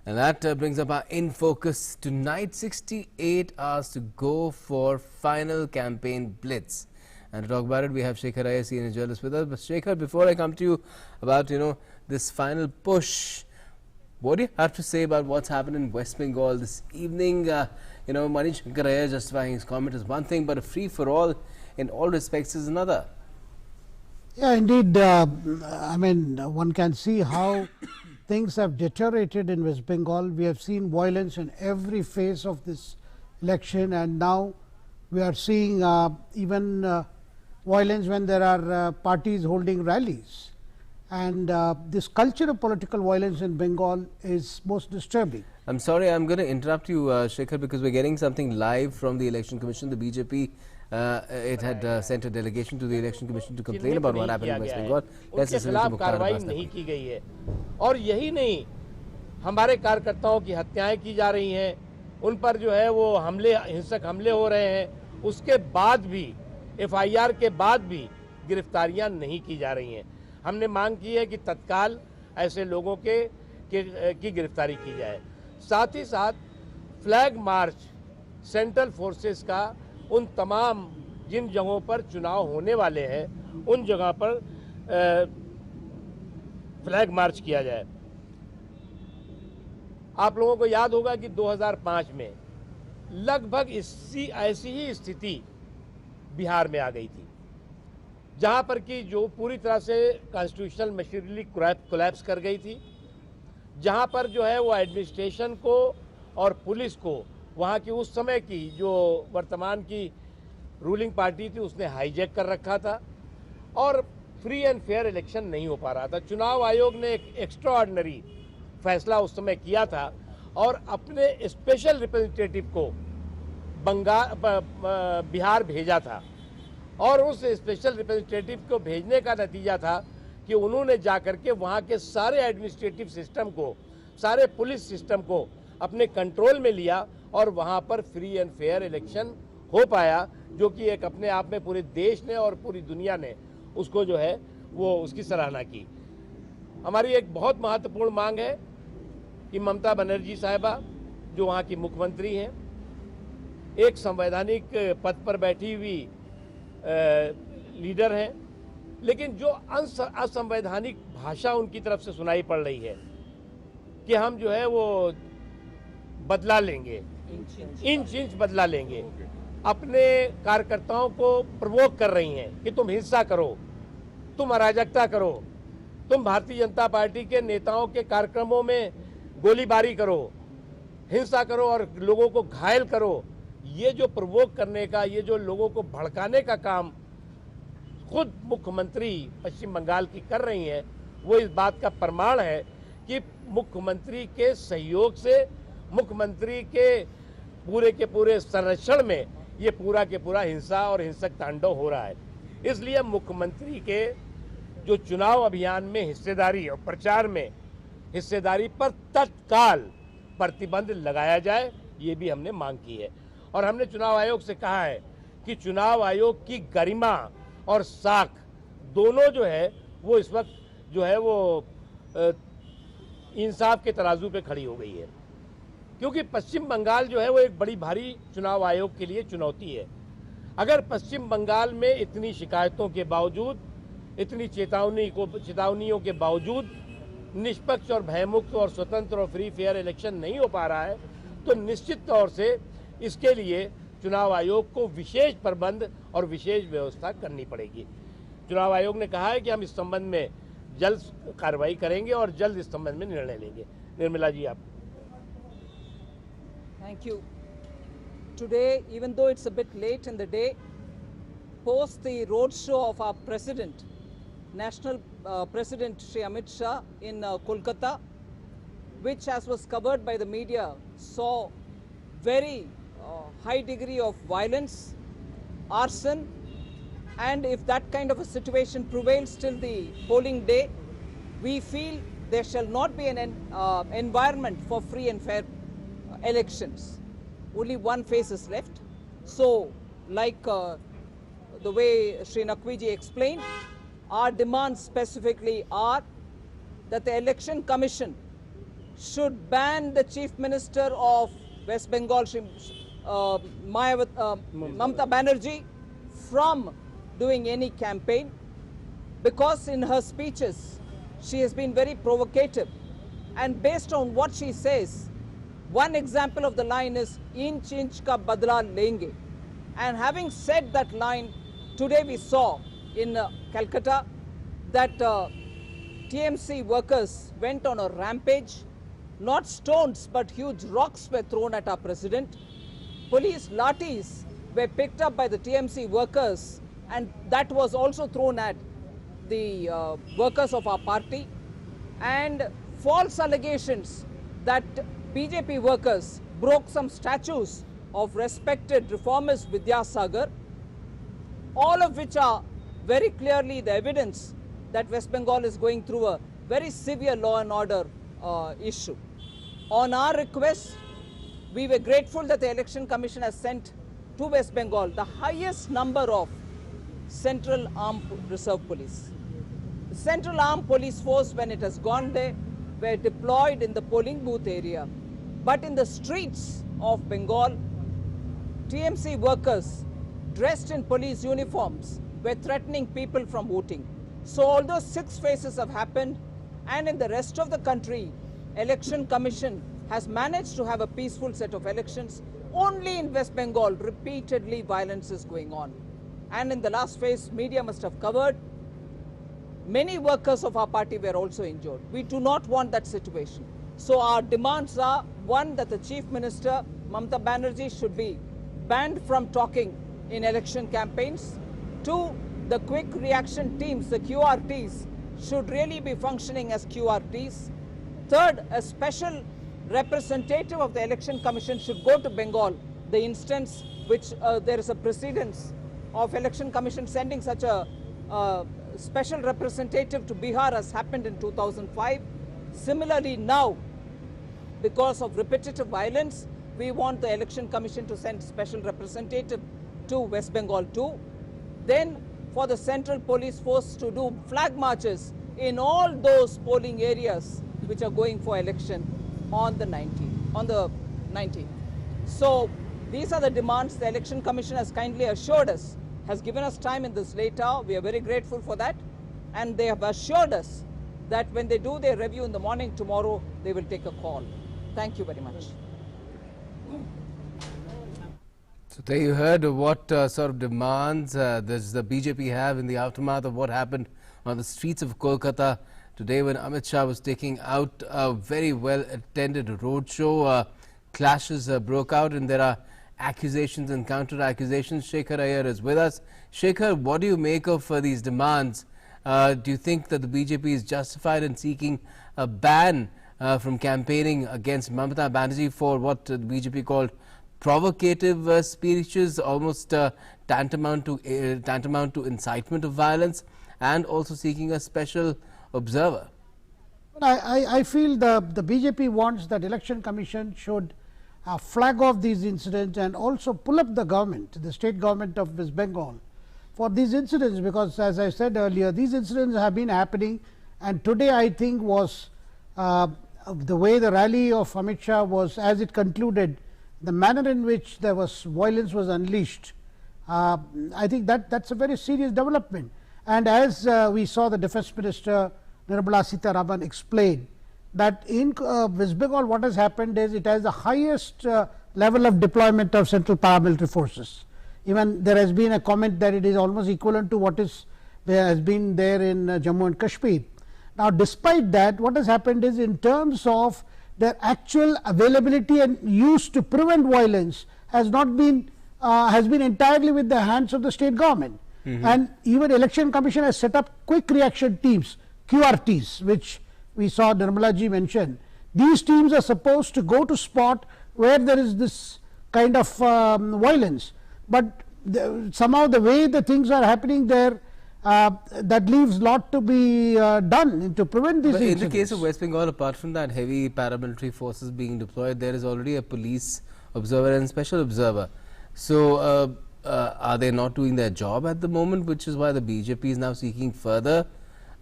And that brings up our In Focus tonight. 68 hours to go for final campaign Blitz. And to talk about it, we have Shekhar Iyer, senior journalist, with us. But Shekhar, before I come to you about, this final push, what do you have to say about what's happened in West Bengal this evening? Shekhar Iyer justifying his comment is one thing, but a free-for-all in all respects is another. Yeah, indeed. One can see how things have deteriorated in West Bengal. We have seen violence in every phase of this election, and now we are seeing even violence when there are parties holding rallies. And this culture of political violence in Bengal is most disturbing. I'm sorry, I'm going to interrupt you, Shekhar, because we're getting something live from the Election Commission. The BJP it had sent a delegation to the Election Commission to complain about what happened in West Bengal. उनके खिलाफ कार्रवाई नहीं की गई है और यही नहीं, हमारे कार्यकर्ताओं की हत्याएं की जा रही हैं, उन पर जो है वो हिंसक हमले हो रहे हैं, उसके बाद भी FIR के बाद भी गिरफ्तारियां नहीं की जा रही हैं। हमने मांग की है कि तत्काल ऐसे लोगों की गिरफ्तारी की जाए। साथ ही साथ फ्लैग मार्च सेंट्रल फोर्सेस का उन तमाम जिन जगहों पर चुनाव होने वाले हैं उन जगह पर फ्लैग मार्च किया जाए। आप लोगों को याद होगा कि 2005 में लगभग ऐसी ही स्थिति बिहार में आ गई थी, जहां पर कि जो पूरी तरह से कॉन्स्टिट्यूशनल मशीनरी कोलैप्स कर गई थी, जहां पर जो है वो एडमिनिस्ट्रेशन को और पुलिस को वहां की उस समय की जो वर्तमान की रूलिंग पार्टी थी उसने हाईजैक कर रखा था और फ्री एंड फेयर इलेक्शन नहीं हो पा रहा था। चुनाव आयोग ने एक एक्स्ट्राऑर्डिनरी फैसला उस समय किया था और अपने स्पेशल रिप्रेजेंटेटिव को बिहार भेजा था और उस स्पेशल रिप्रेजेंटेटिव को भेजने का नतीजा था कि उन्होंने जाकर के वहाँ के सारे एडमिनिस्ट्रेटिव सिस्टम को, सारे पुलिस सिस्टम को अपने कंट्रोल में लिया और वहाँ पर फ्री एंड फेयर इलेक्शन हो पाया, जो कि एक अपने आप में पूरे देश ने और पूरी दुनिया ने उसको जो है वो उसकी सराहना की। हमारी एक बहुत महत्वपूर्ण मांग है कि ममता बनर्जी साहिबा जो वहाँ की मुख्यमंत्री हैं, एक संवैधानिक पद पर बैठी हुई लीडर हैं, लेकिन जो असंवैधानिक भाषा उनकी तरफ से सुनाई पड़ रही है कि हम जो है वो बदला लेंगे, इंच बदला लेंगे, अपने कार्यकर्ताओं को प्रवोक कर रही हैं कि तुम हिंसा करो, तुम अराजकता करो, तुम भारतीय जनता पार्टी के नेताओं के कार्यक्रमों में गोलीबारी करो, हिंसा करो और लोगों को घायल करो। ये जो प्रवोक करने का, ये जो लोगों को भड़काने का काम खुद मुख्यमंत्री पश्चिम बंगाल की कर रही हैं, वो इस बात का प्रमाण है कि मुख्यमंत्री के सहयोग से, मुख्यमंत्री के पूरे संरक्षण में ये पूरा के पूरा हिंसा और हिंसक तांडव हो रहा है। इसलिए मुख्यमंत्री के जो चुनाव अभियान में हिस्सेदारी और प्रचार में हिस्सेदारी पर तत्काल प्रतिबंध लगाया जाए, ये भी हमने मांग की है। और हमने चुनाव आयोग से कहा है कि चुनाव आयोग की गरिमा और साख दोनों जो है वो इस वक्त जो है वो इंसाफ के तराजू पे खड़ी हो गई है, क्योंकि पश्चिम बंगाल जो है वो एक बड़ी भारी चुनाव आयोग के लिए चुनौती है। अगर पश्चिम बंगाल में इतनी शिकायतों के बावजूद, इतनी चेतावनियों के बावजूद निष्पक्ष और भयमुक्त और स्वतंत्र और फ्री फेयर इलेक्शन नहीं हो पा रहा है, तो निश्चित तौर से इसके लिए चुनाव आयोग को विशेष प्रबंध और विशेष व्यवस्था करनी पड़ेगी। चुनाव आयोग ने कहा है कि हम इस संबंध में जल्द कार्रवाई करेंगे और जल्द इस संबंध में निर्णय लेंगे। निर्मला जी, आप। Thank you. Today, even though it's a bit late in the day, post the roadshow of our president, National President Shri Amit Shah in Kolkata, which, as was covered by the media, saw very high degree of violence, arson, and if that kind of a situation prevails till the polling day, we feel there shall not be an environment for free and fair elections. Only one phase is left. So, like the way Shri Naqvi ji explained, our demands specifically are that the Election Commission should ban the Chief Minister of West Bengal, Mamata Banerjee, from doing any campaign, because in her speeches she has been very provocative, and based on what she says, one example of the line is inch inch ka badla lenge, and having said that line, today we saw in Calcutta that TMC workers went on a rampage. Not stones but huge rocks were thrown at our president. Police lathis were picked up by the TMC workers, and that was also thrown at the workers of our party. And false allegations that BJP workers broke some statues of respected reformist Vidyasagar, all of which are very clearly the evidence that West Bengal is going through a very severe law and order issue. On our request, we were grateful that the Election Commission has sent to West Bengal the highest number of Central Armed Reserve Police. The Central Armed Police Force, when it has gone there, were deployed in the polling booth area. But in the streets of Bengal, TMC workers dressed in police uniforms were threatening people from voting. So although 6 phases have happened, and in the rest of the country, Election Commission has managed to have a peaceful set of elections, only in West Bengal repeatedly violence is going on. And in the last phase, media must have covered, many workers of our party were also injured. We do not want that situation. So our demands are, one, that the Chief Minister, Mamata Banerjee, should be banned from talking in election campaigns. 2, the quick reaction teams, the QRTs, should really be functioning as QRTs. 3rd, a special representative of the Election Commission should go to Bengal. The instance which there is a precedence of Election Commission sending such a special representative to Bihar has happened in 2005. Similarly now, because of repetitive violence, we want the Election Commission to send special representative to West Bengal too. Then for the Central Police Force to do flag marches in all those polling areas which are going for election on the 19th. So these are the demands the Election Commission has kindly assured us, has given us time in this late hour. We are very grateful for that, and they have assured us that when they do their review in the morning tomorrow, they will take a call. Thank you very much. So there you heard what sort of demands does the BJP have in the aftermath of what happened on the streets of Kolkata today when Amit Shah was taking out a very well attended roadshow. Clashes broke out, and there are accusations and counter accusations. Shekhar Iyer is with us. Shekhar, what do you make of these demands? Do you think that the BJP is justified in seeking a ban from campaigning against Mamata Banerjee for what the BJP called provocative speeches, almost tantamount to incitement of violence, and also seeking a special observer? I feel the BJP wants that Election Commission should flag off these incidents and also pull up the government, the state government of West Bengal, for these incidents, because as I said earlier, these incidents have been happening, and today I think was the way the rally of Amit Shah was, as it concluded, the manner in which there was violence was unleashed. I think that's a very serious development, and as we saw the Defence Minister Nirmala Sitharaman explain that in West Bengal what has happened is it has the highest level of deployment of central paramilitary forces. Even there has been a comment that it is almost equivalent to what has been there in Jammu and Kashmir. Now, despite that, what has happened is, in terms of their actual availability and use to prevent violence, has not been has been entirely with the hands of the state government. And even Election Commission has set up quick reaction teams, QRTs, which we saw Nirmala ji mention. These teams are supposed to go to spot where there is this kind of violence, but somehow the way the things are happening there, that leaves lot to be done to prevent these incidents. In the case of West Bengal, apart from that heavy paramilitary forces being deployed, there is already a police observer and special observer. So are they not doing their job at the moment, which is why the BJP is now seeking further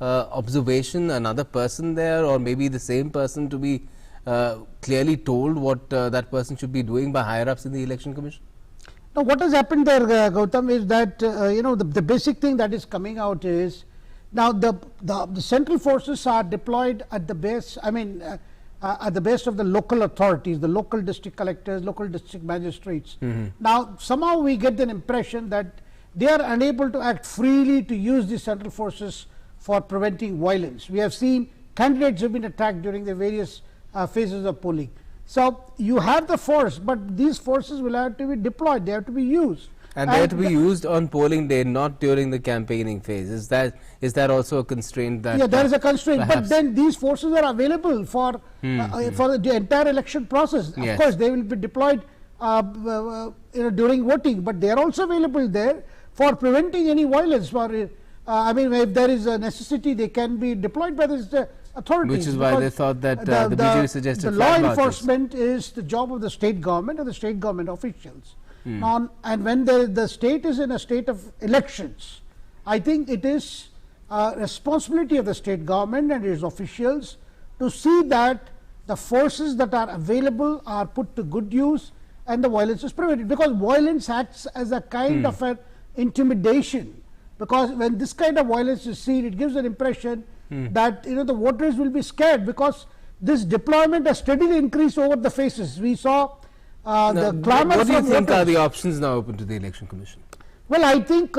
observation, another person there, or maybe the same person to be clearly told what that person should be doing by higher ups in the Election Commission? Now, what has happened there, Gautam, is that the basic thing that is coming out is now the central forces are deployed at the base. I mean, at the base of the local authorities, the local district collectors, local district magistrates. Now, somehow we get the impression that they are unable to act freely to use the central forces for preventing violence. We have seen candidates have been attacked during the various phases of polling. So, you have the force, but these forces will have to be deployed, they have to be used. And they have to be used on polling day, not during the campaigning phase. Is that also a constraint? That yeah, there is a constraint, but then these forces are available for the entire election process. Of course, they will be deployed during voting, but they are also available there for preventing any violence. I mean, if there is a necessity, they can be deployed by the authorities. Which is why they thought that the BJP suggested the law enforcement is the job of the state government and the state government officials. And when the state is in a state of elections, I think it is responsibility of the state government and its officials to see that the forces that are available are put to good use and the violence is prevented, because violence acts as a kind of an intimidation, because when this kind of violence is seen, it gives an impression that the voters will be scared, because this deployment has steadily increased over the phases. We saw the clamor. What do you think are the options now open to the Election Commission? Well, I think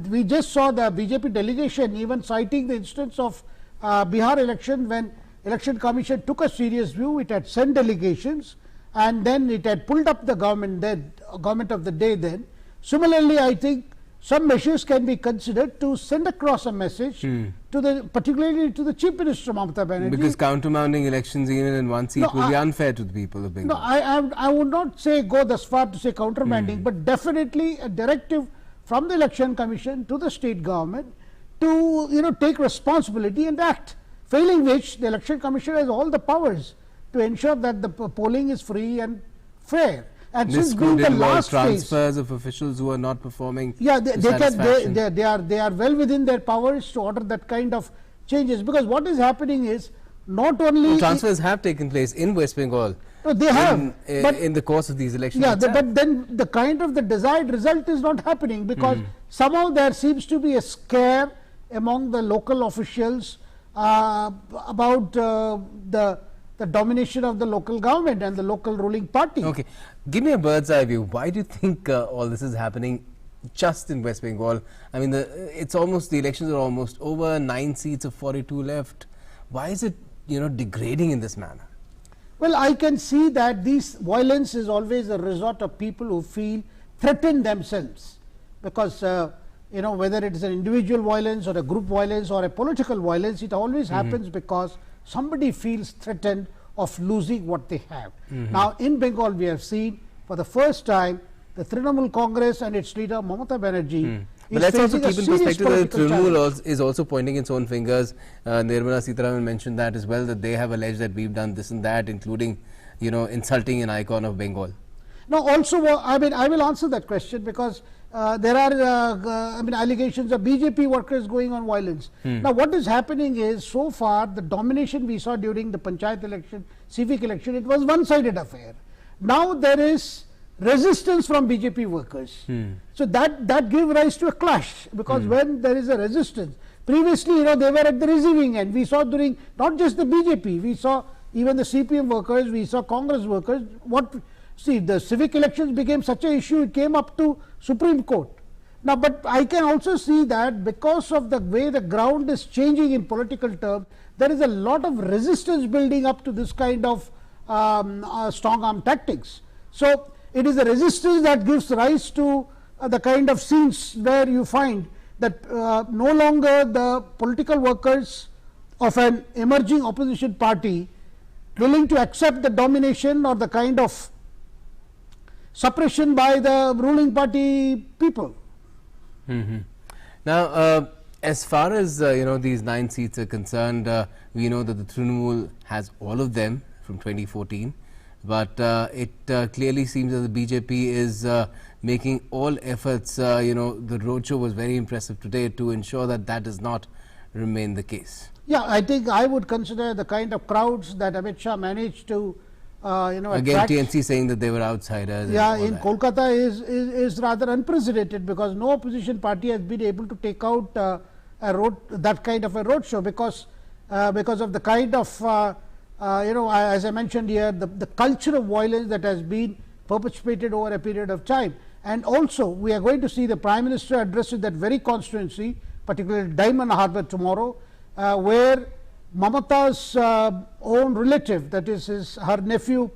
we just saw the BJP delegation even citing the instance of Bihar election, when Election Commission took a serious view. It had sent delegations and then it had pulled up the government of the day then. Similarly, I think some measures can be considered to send across a message to particularly to the Chief Minister Mamata Banerjee. Because countermanding elections even in one seat will be unfair to the people of Bengal. No, I would not say go thus far to say countermanding, but definitely a directive from the Election Commission to the state government to take responsibility and act. Failing which, the Election Commission has all the powers to ensure that the polling is free and fair. And this since being the last transfers of officials who are not performing, yeah, they are well within their powers to order that kind of changes, because what is happening is not only transfers have taken place in West Bengal. No, they have, but in the course of these elections. Yeah, but then the kind of the desired result is not happening, because somehow there seems to be a scare among the local officials about the domination of the local government and the local ruling party. Okay, give me a bird's eye view. Why do you think all this is happening just in West Bengal? I mean, the elections are almost over. 9 seats of 42 left. Why is it degrading in this manner? Well, I can see that this violence is always a resort of people who feel threatened themselves, because whether it is an individual violence or a group violence or a political violence, it always happens because somebody feels threatened of losing what they have. Now, in Bengal, we have seen for the first time the Trinamool Congress and its leader Mamata Banerjee. But let's also keep in perspective that Trinamool is also pointing its own fingers. Nirmala Sitharaman mentioned that as well, that they have alleged that we've done this and that, including insulting an icon of Bengal. No, also I will answer that question, because there are allegations of BJP workers going on violence. Now, what is happening is, so far the domination we saw during the Panchayat election, civic election, it was one-sided affair. Now there is resistance from BJP workers. So that gave rise to a clash, because when there is a resistance, previously they were at the receiving end. We saw during not just the BJP, we saw even the CPM workers, we saw Congress workers. See, the civic elections became such an issue, it came up to Supreme Court. Now, but I can also see that because of the way the ground is changing in political terms, there is a lot of resistance building up to this kind of strong arm tactics. So, it is the resistance that gives rise to the kind of scenes where you find that no longer the political workers of an emerging opposition party willing to accept the domination or the kind of suppression by the ruling party people. Now, as far as these 9 seats are concerned, we know that the Trinamool has all of them from 2014, but it clearly seems that the BJP is making all efforts. The roadshow was very impressive today to ensure that that does not remain the case. Yeah, I think I would consider the kind of crowds that Amit Shah managed to, Again, attract. TNC saying that they were outsiders. Yeah, and all in that. Kolkata is rather unprecedented, because no opposition party has been able to take out that kind of a roadshow, because of the kind of as I mentioned here, the culture of violence that has been perpetuated over a period of time. And also we are going to see the Prime Minister address that very constituency, particularly Diamond Harbour tomorrow, where Mamata's own relative, that is her nephew,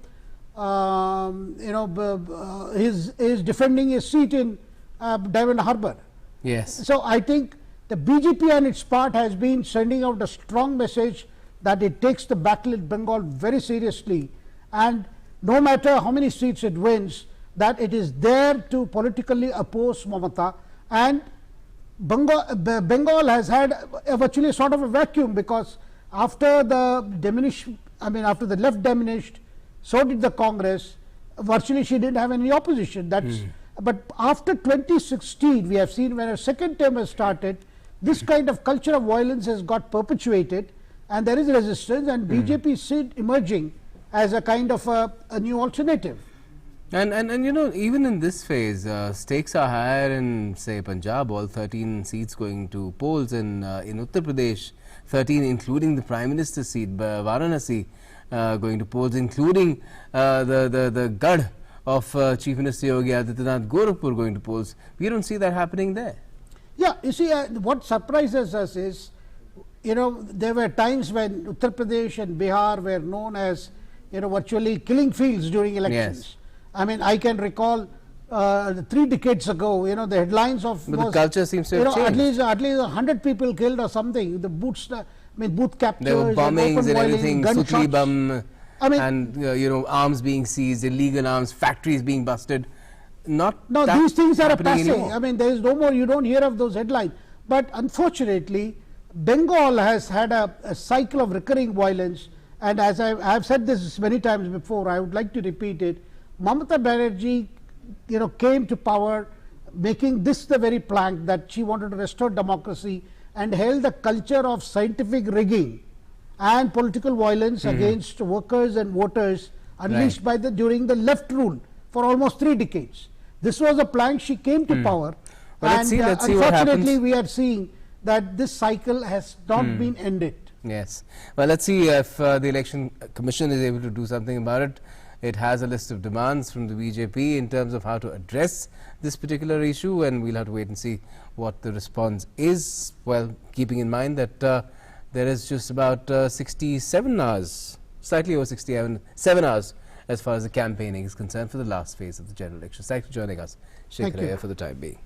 is defending his seat in Diamond Harbour. Yes. So I think the BJP on its part has been sending out a strong message that it takes the battle in Bengal very seriously, and no matter how many seats it wins, that it is there to politically oppose Mamata. And Bengal has had virtually sort of a vacuum, because after the after the left diminished, so did the Congress. Virtually she didn't have any opposition. But after 2016, we have seen when a second term has started, this kind of culture of violence has got perpetuated, and there is resistance, and BJP is emerging as a kind of a new alternative. And even in this phase, stakes are higher in, say, Punjab, all 13 seats going to polls, in Uttar Pradesh, 13 including the Prime Minister's seat, Varanasi going to polls, including the Gadh of Chief Minister Yogi Adityanath, Gorakhpur going to polls. We don't see that happening there. Yeah, you see, what surprises us is, there were times when Uttar Pradesh and Bihar were known as, virtually killing fields during elections. Yes. I mean, I can recall 3 decades ago, the headlines of But the culture seems to have changed. at least 100 people killed or something. The booth captures, There were bombings open and violence, everything, gunshots. Sutli bum, I mean, and arms being seized, illegal arms, factories being busted. No, that these things are a happening passe. anymore. I mean, there is no more, you don't hear of those headlines. But unfortunately, Bengal has had a cycle of recurring violence, and as I have said this many times before, I would like to repeat it. Mamata Banerjee, came to power making this the very plank that she wanted to restore democracy, and held the culture of scientific rigging and political violence against workers and voters unleashed by during the left rule for almost 3 decades. This was a plank she came to power, well, and let's see what unfortunately happens. we are seeing that this cycle has not been ended. Yes. Well, let's see if the Election Commission is able to do something about it. It has a list of demands from the BJP in terms of how to address this particular issue, and we'll have to wait and see what the response is. Well, keeping in mind that there is just about 67 hours, slightly over 67 hours as far as the campaigning is concerned for the last phase of the general elections. Thanks for joining us, Shekhar Iyer, for the time being.